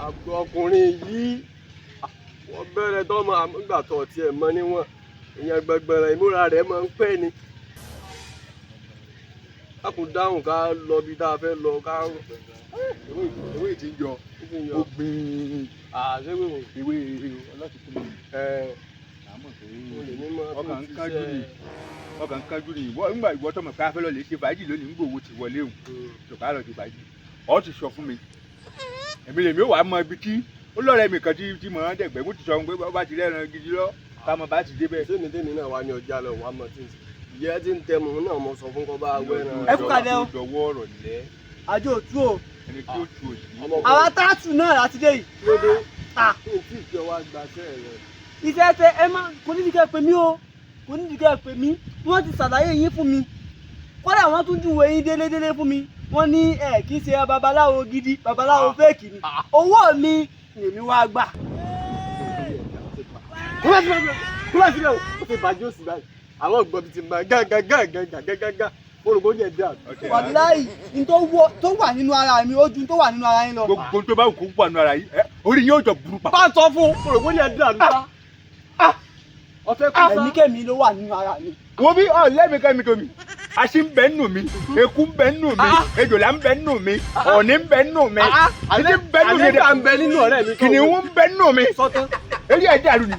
ọkùnrin yìí wọ́n bẹ̀rẹ̀ tó máa gbà tọ̀ tiẹ̀ mọ́ níwọ̀n ìyẹn gbẹgbẹrẹ ìmúra rẹ̀ máa ń pẹ́ ni. ká kún dáhùn ká lọ bí tá a fẹ́ lọ ká. ewé tí ń yọ ó gbìn ewé ọlọ́sibítù àmọ́ pé ọkàn kájú ni nígbà ìwọ tọmọ pé afẹ́ lọ lè ṣe fàájì lónìí nígbà owó ti wọlé òun tòká lọ di fàájì ọ ti sọ fún mi èmi lèmi ò wá mọ ibi tí ó lọ́rẹ́ mi kan tí mọ̀ ọ́n dẹ̀gbẹ́ mo ti sọ pé bá ti rẹ́ran gidi lọ ká mọ bá ti dé bẹ́ẹ̀. sẹ́ni tẹ́ni náà wà ní ọjà lọ wà mọ́ tí ń sè ìyẹ́ tí ń tẹmu náà mo sọ fún kọ́ bá wẹ́ran. ẹ kú kalẹ̀ o. ìdọ̀wọ́ ọ̀rọ̀ lẹ́. àjọ òtú o. ẹni tí ó tu òsì. àwa táàtù náà láti dé yìí. kí ló dé kí n tí ì fi ọwọ́ àgbàṣẹ́ rẹ̀. iṣẹ́ tẹ ẹ má kò ní dìgẹ́ pè mí o kò ní dìgẹ́ pè mí wọ́n ti ṣàlàyé yín fún mi kódà wọ́n tún júwe yín délédélé fún mi wọ́n ní ẹ kì í ṣe babaláwo gidi babaláwo fẹ́ẹ̀kì ni owó mi lèmi wá gbà. kúlẹ̀ sílẹ̀ o ó fi bàjẹ́ òsì báyìí àwọn ògbọ́n bíi ti máa gágágágágágágá olùkọ́ jẹ̀ dá. wàláhì ní tó wà nínú ara mi ó ju tó wà nínú ara yín lọ. gbogbo tó bá wù kó wà nínú ara yìí orí yóò jọ burú pa. bá a sọ fún olùkọ́ jẹ̀ dá nípa. ọ̀fẹ́ kú ẹ̀mí kẹ́mi ló wà nínú ara mi. wo bí ọ̀lẹ́mi kẹ́mi tómi asi ń bẹ nù mí eku ń bẹ nù mí ejòlá ń bẹ nù mí ọ̀ọ̀ni ń bẹ nù mí títí ń bẹ nù mí àlẹ́ ń bẹ nínú ọ̀rẹ́ mi. kìnìún ń bẹ nù mí eré ẹ̀dá àlù ni.